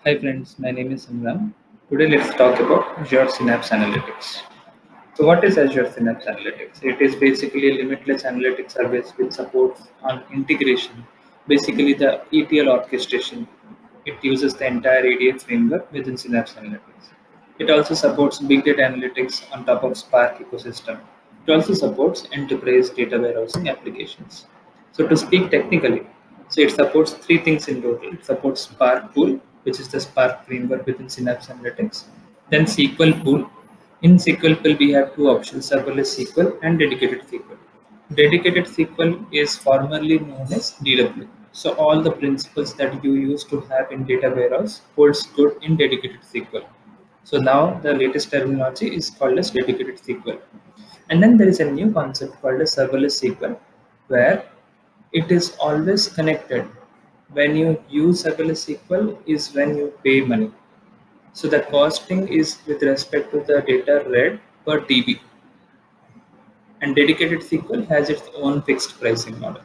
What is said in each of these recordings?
Hi friends, my name is Imran. Today let's talk about Azure Synapse Analytics. So what is Azure Synapse Analytics? It is basically a limitless analytics service which supports on integration, basically the ETL orchestration. It uses the entire ADF framework within Synapse Analytics. It also supports big data analytics on top of Spark ecosystem. It also supports enterprise data warehousing applications. So to speak technically, so it supports three things in total. It supports Spark Pool, which is the Spark framework within Synapse Analytics. Then SQL Pool. In SQL Pool, we have two options: serverless SQL and dedicated SQL. Dedicated SQL is formerly known as DW. So all the principles that you used to have in data warehouse holds good in dedicated SQL. So now the latest terminology is called as dedicated SQL. And then there is a new concept called as serverless SQL, where it is always connected. When you use serverless SQL is when you pay money. So the costing is with respect to the data read per TB, and dedicated SQL has its own fixed pricing model.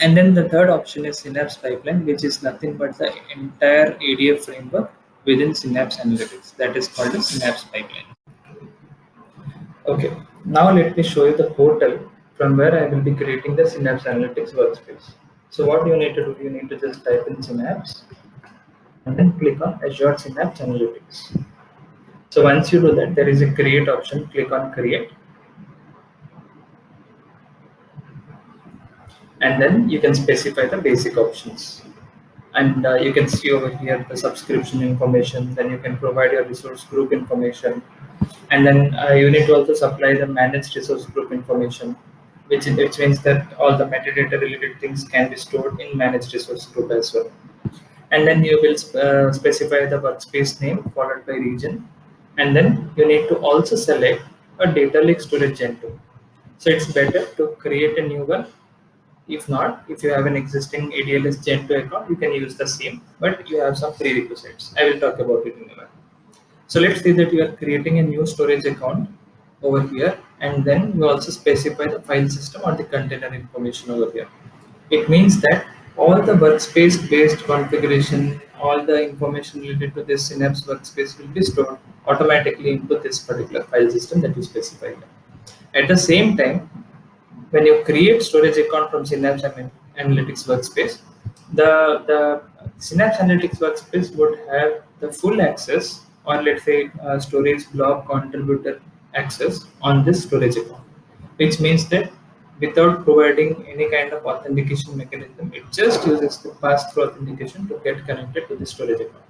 And then the third option is Synapse Pipeline, which is nothing but the entire ADF framework within Synapse Analytics. That is called a Synapse Pipeline. Okay, now let me show you the portal from where I will be creating the Synapse Analytics workspace. So what you need to do, you need to just type in Synapse and then click on Azure Synapse Analytics. So once you do that, there is a create option. Click on create, and then you can specify the basic options. And you can see over here the subscription information. Then you can provide your resource group information, and then you need to also supply the managed resource group information, which means that all the metadata related things can be stored in managed resource group as well. And then you will specify the workspace name followed by region, and then you need to also select a data lake storage gen 2. So it's better to create a new one. If not, if you have an existing ADLS Gen 2 account, you can use the same, but you have some prerequisites. I will talk about it in a while. So let's say that you are creating a new storage account over here, and then you also specify the file system or the container information over here. It means that all the workspace based configuration, all the information related to this Synapse workspace will be stored automatically into this particular file system that you specified. At the same time, when you create storage account from Synapse Analytics Workspace, the Synapse Analytics Workspace would have the full access, or let's say storage block contributor access on this storage account, which means that without providing any kind of authentication mechanism, it just uses the pass-through authentication to get connected to the storage account.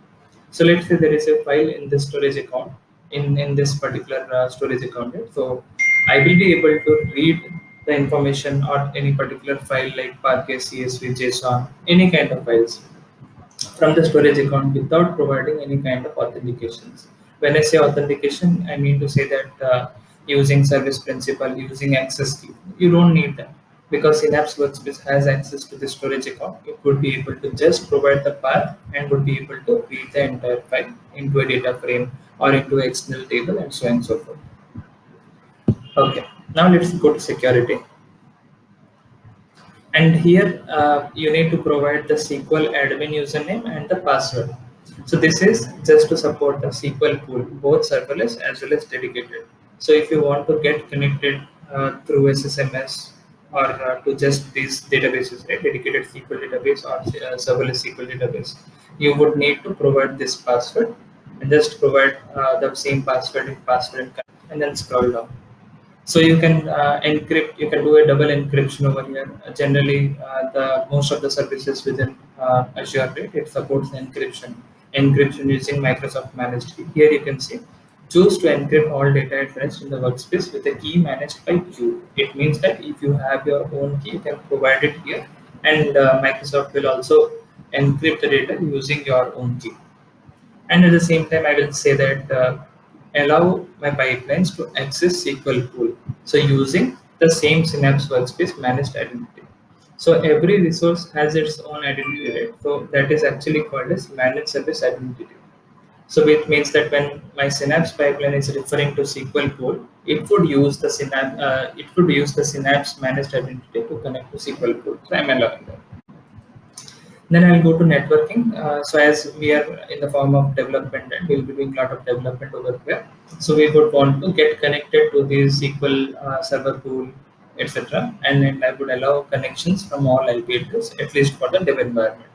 So let's say there is a file in this storage account, in this particular storage account. Right? So I will be able to read the information or any particular file like Parquet, CSV, JSON, any kind of files from the storage account without providing any kind of authentications. When I say authentication, I mean to say that using service principal, using access key, you don't need that, because Synapse Workspace has access to the storage account. It would be able to just provide the path and would be able to read the entire file into a data frame or into an external table and so on and so forth. Okay, now let's go to security. And here you need to provide the SQL admin username and the password. So this is just to support the SQL pool, both serverless as well as dedicated. So if you want to get connected through SSMS or to just these databases, right, dedicated SQL database or serverless SQL database, you would need to provide this password, and just provide the same password in password and then scroll down. So you can encrypt, you can do a double encryption over here. Generally the most of the services within Azure, right, it supports encryption using Microsoft managed key. Here you can see, choose to encrypt all data at rest in the workspace with a key managed by you. It means that if you have your own key, you can provide it here, and Microsoft will also encrypt the data using your own key. And at the same time, I will say that allow my pipelines to access SQL pool. So using the same Synapse Workspace managed identity. So every resource has its own identity, right? So that is actually called as managed service identity. So it means that when my Synapse pipeline is referring to SQL pool, it would use the Synapse managed identity to connect to SQL pool. So I'm allowing that. Then I'll go to networking. So as we are in the form of development and we'll be doing a lot of development over here. So we would want to get connected to the SQL server pool, etc. And then I would allow connections from all IP addresses, at least for the dev environment.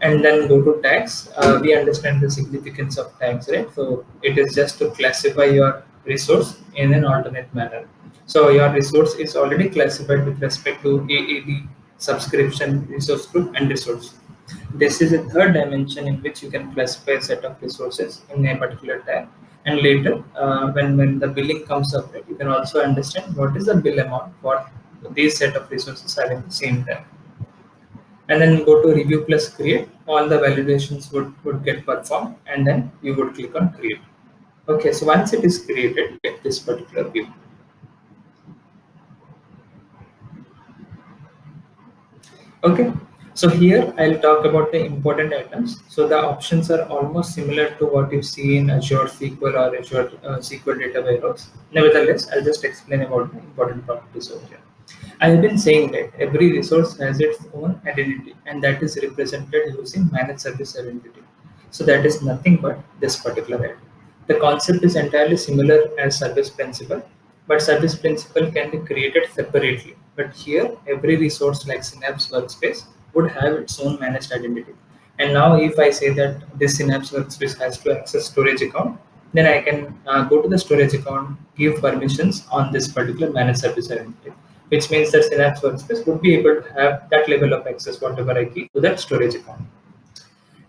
And then go to tags. We understand the significance of tags, right? So it is just to classify your resource in an alternate manner. So your resource is already classified with respect to AAD, subscription, resource group, and resource. This is a third dimension in which you can classify a set of resources in a particular tag. And later, when the billing comes up, right, you can also understand what is the bill amount for these set of resources having the same tag. And then go to review plus create. All the validations would get performed, and then you would click on create. Okay, so once it is created, get this particular view. Okay, so here I'll talk about the important items. So the options are almost similar to what you see in Azure SQL or Azure SQL Data Warehouse. Nevertheless, I'll just explain about the important properties over here. I have been saying that every resource has its own identity, and that is represented using managed service identity. So that is nothing but this particular item. The concept is entirely similar as service principal, but service principal can be created separately. But here, every resource like Synapse Workspace would have its own managed identity. And now if I say that this Synapse Workspace has to access storage account, then I can go to the storage account, give permissions on this particular managed service identity, which means that Synapse Workspace would be able to have that level of access whatever I give to that storage account.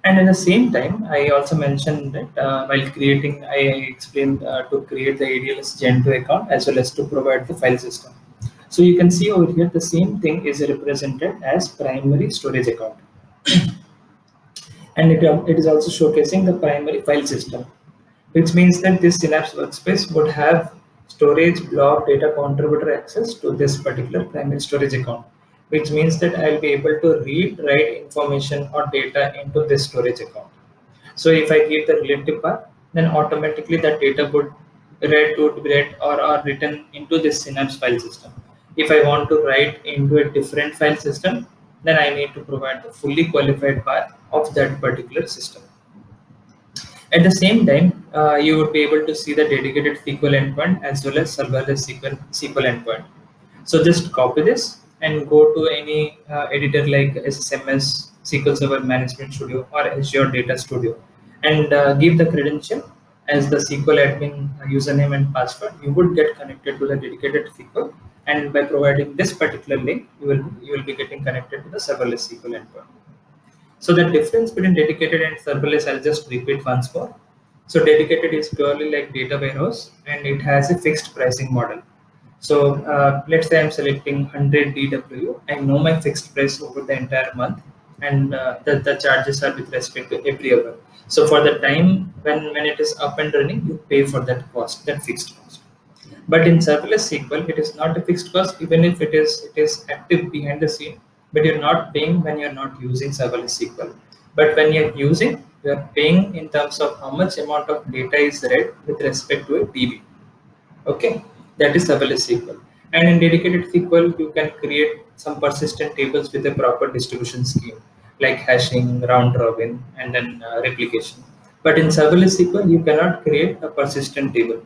And at the same time, I also mentioned that while creating, I explained to create the ADLS Gen 2 account as well as to provide the file system. So you can see over here, the same thing is represented as primary storage account. And it is also showcasing the primary file system, which means that this Synapse Workspace would have storage blob data contributor access to this particular primary storage account, which means that I'll be able to read, write information or data into this storage account. So if I give the relative path, then automatically that data would be read or written into this Synapse file system. If I want to write into a different file system, then I need to provide the fully qualified path of that particular system. At the same time, you would be able to see the dedicated SQL endpoint as well as serverless SQL endpoint. So just copy this and go to any editor like SSMS, SQL Server Management Studio, or Azure Data Studio, and give the credential as the SQL admin username and password. You would get connected to the dedicated SQL, and by providing this particular link, you will be getting connected to the serverless SQL endpoint. So the difference between dedicated and serverless, I'll just repeat once more. So dedicated is purely like data warehouse, and it has a fixed pricing model. So let's say I'm selecting 100 DWU. I know my fixed price over the entire month, and the charges are with respect to every hour. So for the time when it is up and running, you pay for that cost, that fixed cost. But in serverless SQL, it is not a fixed cost, even if it is active behind the scene. But you're not paying when you're not using serverless SQL. But when you're using, you're paying in terms of how much amount of data is read with respect to a DB. Okay, that is serverless SQL. And in dedicated SQL, you can create some persistent tables with a proper distribution scheme, like hashing, round robin, and then replication. But in serverless SQL, you cannot create a persistent table.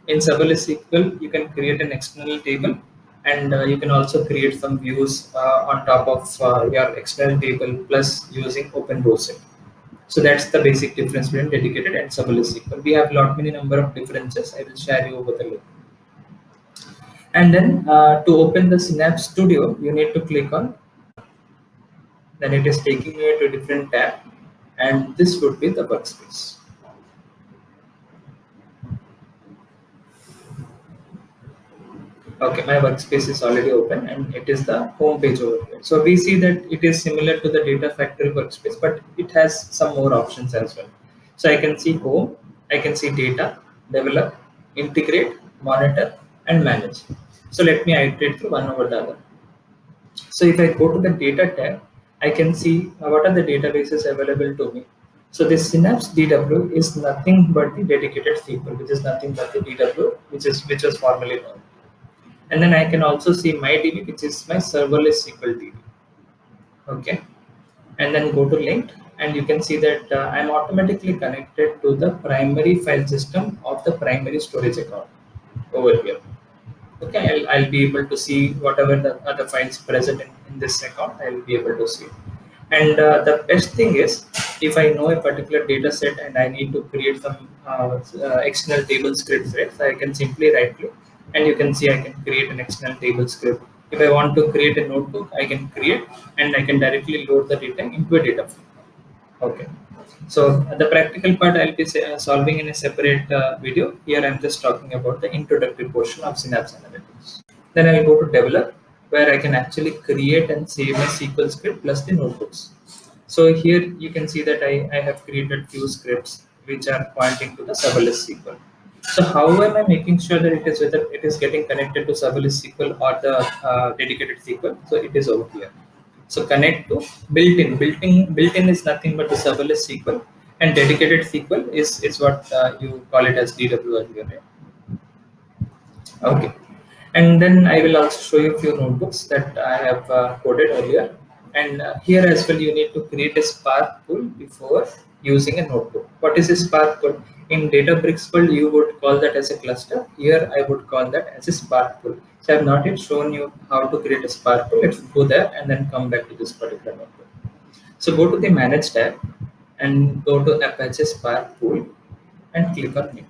In serverless SQL, you can create an external table, and you can also create some views on top of your external table plus using OpenROSET. So that's the basic difference between dedicated and serverless SQL. We have lot many number of differences. I will share you over the link. And then to open the Synapse Studio, you need to click on. Then it is taking you to a different tab, and this would be the workspace. Okay, my workspace is already open and it is the home page over here. So we see that it is similar to the Data Factory workspace, but it has some more options as well. So I can see home, I can see data, develop, integrate, monitor, and manage. So let me iterate through one over the other. So if I go to the data tab, I can see what are the databases available to me. So this Synapse DW is nothing but the dedicated SQL, which is nothing but the DW, which was formerly known. And then I can also see my DB, which is my serverless SQL DB. Okay. and then go to linked, and you can see that I'm automatically connected to the primary file system of the primary storage account over here. Okay, I'll be able to see whatever the other files present in this account. I'll be able to see. And the best thing is, if I know a particular data set and I need to create some external table scripts, right? So I can simply right click, and you can see I can create an external table script. If I want to create a notebook, I can create, and I can directly load the data into a data frame. Okay. So the practical part I'll be solving in a separate video. Here I'm just talking about the introductory portion of Synapse Analytics. Then I'll go to develop, where I can actually create and save my SQL script plus the notebooks. So here you can see that I have created few scripts which are pointing to the serverless SQL. So how am I making sure that it is whether it is getting connected to serverless SQL or the dedicated SQL? So it is over here. So connect to built-in. Built-in is nothing but the serverless SQL, and dedicated SQL is what you call it as DW earlier, right? Okay. And then I will also show you a few notebooks that I have coded earlier. And here as well, you need to create a Spark pool before using a notebook. What is a Spark pool? In Databricks world, you would call that as a cluster. Here, I would call that as a Spark pool. So I have not yet shown you how to create a Spark pool. Let's go there and then come back to this particular notebook. So go to the Manage tab and go to Apache Spark pool and click on New.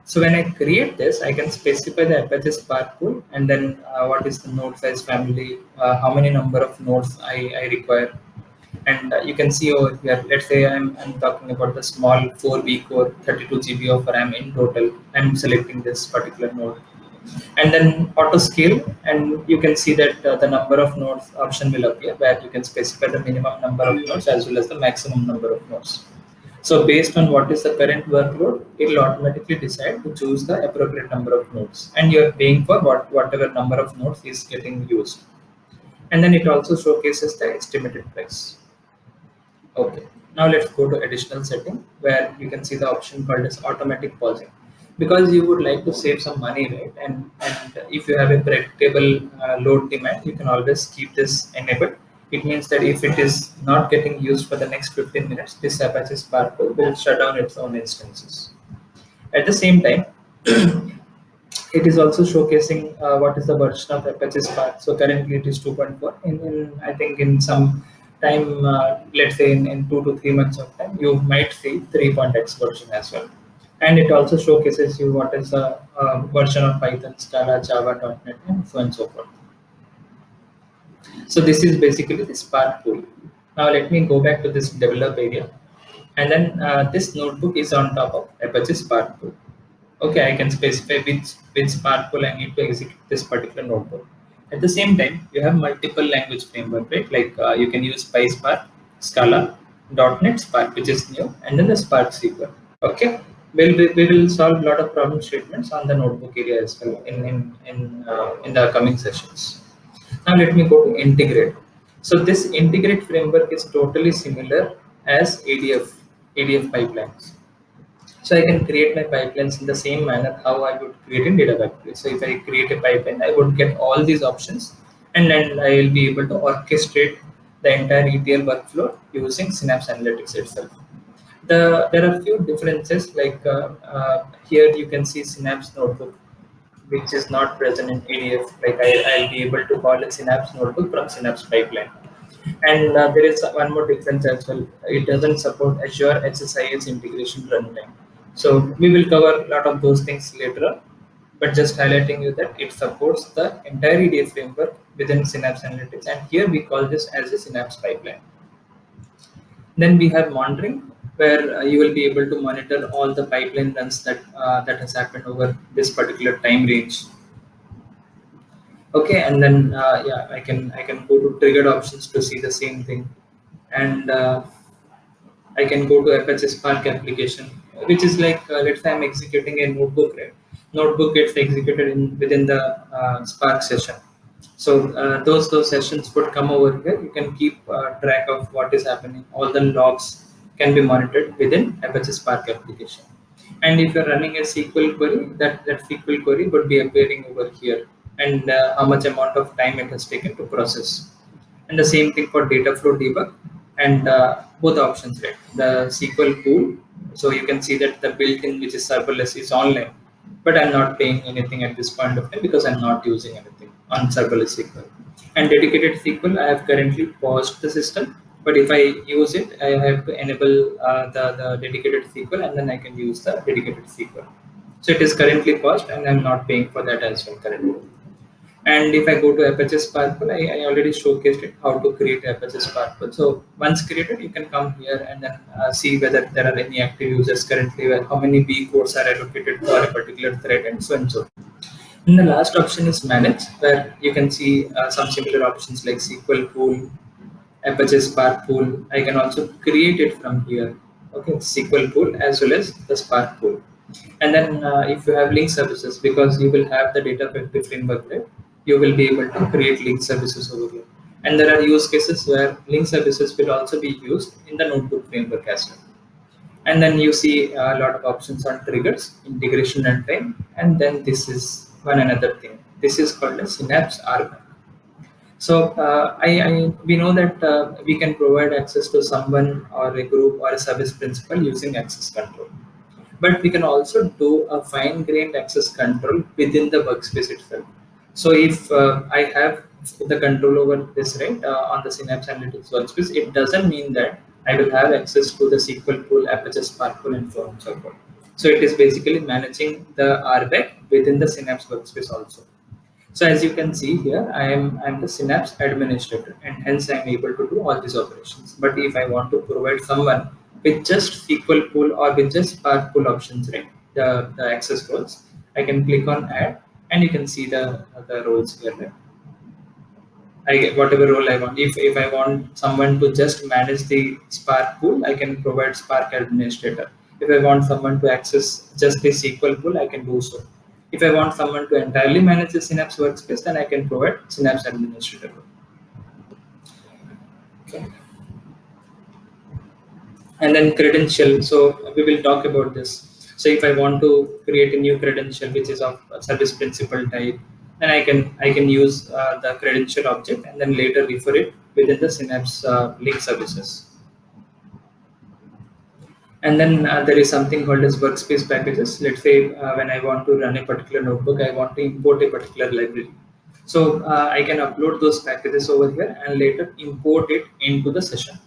So when I create this, I can specify the Apache Spark pool, and then what is the node size family, how many number of nodes I require. And you can see over here, let's say I'm talking about the small 4 core 32 GB of RAM in total. I'm selecting this particular node. And then auto scale, and you can see that the number of nodes option will appear, where you can specify the minimum number of nodes as well as the maximum number of nodes. So based on what is the current workload, it will automatically decide to choose the appropriate number of nodes, and you are paying for whatever number of nodes is getting used. And then it also showcases the estimated price. Okay, now let's go to additional setting, where you can see the option called as automatic pausing. Because you would like to save some money, right? And if you have a predictable load demand, you can always keep this enabled. It means that if it is not getting used for the next 15 minutes, this Apache Spark pool will shut down its own instances. At the same time, it is also showcasing what is the version of Apache Spark. So currently it is 2.4. In I think in some time, let's say in 2 to 3 months of time, you might see 3.x version as well. And it also showcases you what is the version of Python, Scala, Java, .NET, and so on and so forth. So this is basically the Spark pool. Now let me go back to this develop area, and then this notebook is on top of Apache Spark pool. Okay, I can specify which Spark pool I need to execute this particular notebook. At the same time, you have multiple language framework, right? Like you can use PySpark, Scala, .NET Spark, which is new, and then the Spark SQL. Okay, we will solve a lot of problem statements on the notebook area as well in the coming sessions. Now let me go to integrate. So this integrate framework is totally similar as ADF pipelines. So I can create my pipelines in the same manner how I would create in Data Factory. So if I create a pipeline, I would get all these options, and then I will be able to orchestrate the entire ETL workflow using Synapse Analytics itself. There are few differences, like here you can see Synapse Notebook, which is not present in ADF. Like I'll be able to call a Synapse Notebook from Synapse Pipeline. And there is one more difference as well. It doesn't support Azure SSIS integration runtime. So we will cover a lot of those things later on, but just highlighting you that it supports the entire EDF framework within Synapse Analytics, and here we call this as a Synapse pipeline. Then we have monitoring, where you will be able to monitor all the pipeline runs that has happened over this particular time range. Okay, and then yeah, I can go to triggered options to see the same thing, and I can go to Apache Spark application, which is like let's say I'm executing a notebook, right? Notebook gets executed within the Spark session. So those sessions would come over here. You can keep track of what is happening. All the logs can be monitored within Apache Spark application. And if you're running a SQL query, that SQL query would be appearing over here, and how much amount of time it has taken to process. And the same thing for data flow debug. and both options, right? The SQL pool, so you can see that the built-in, which is serverless, is online, but I'm not paying anything at this point of time because I'm not using anything on serverless SQL. And dedicated SQL, I have currently paused the system, but if I use it, I have to enable the dedicated SQL, and then I can use the dedicated SQL. So it is currently paused, and I'm not paying for that as well currently. And if I go to Apache Spark Pool, I already showcased it how to create Apache Spark Pool. So once created, you can come here and then see whether there are any active users currently, how many B cores are allocated for a particular thread, and so and so. And the last option is manage, where you can see some similar options like SQL pool, Apache Spark pool. I can also create it from here. Okay, SQL pool as well as the Spark pool. And then if you have link services, because you will have the data factory framework there, you will be able to create link services over here. And there are use cases where link services will also be used in the notebook framework as well. And then you see a lot of options on triggers, integration runtime, and then this is one another thing. This is called a Synapse RBAC. So we know that we can provide access to someone or a group or a service principal using access control. But we can also do a fine-grained access control within the workspace itself. So if I have the control over this, right, on the Synapse Analytics workspace, it doesn't mean that I will have access to the SQL pool, Apache Spark pool, and so on and so forth. So it is basically managing the RBAC within the Synapse workspace also. So as you can see here, I'm the Synapse administrator, and hence I'm able to do all these operations. But if I want to provide someone with just SQL pool or with just Spark pool options, right, the access roles, I can click on add, and you can see the roles here. Right? I get whatever role I want. If I want someone to just manage the Spark pool, I can provide Spark administrator. If I want someone to access just the SQL pool, I can do so. If I want someone to entirely manage the Synapse workspace, then I can provide Synapse administrator. Okay. And then credential. So we will talk about this. So if I want to create a new credential which is of service principal type, then I can use the credential object and then later refer it within the Synapse link services. And then there is something called as workspace packages. Let's say when I want to run a particular notebook, I want to import a particular library. So I can upload those packages over here and later import it into the session.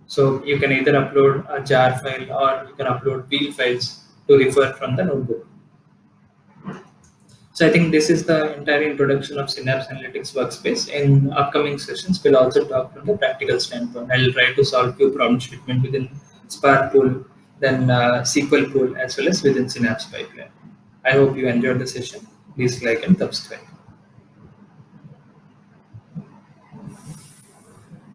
So you can either upload a jar file or you can upload wheel files to refer from the notebook. So I think this is the entire introduction of Synapse Analytics Workspace. In upcoming sessions, we'll also talk from the practical standpoint. I'll try to solve few problem statement within Spark pool, then SQL pool, as well as within Synapse pipeline. I hope you enjoyed the session. Please like and subscribe.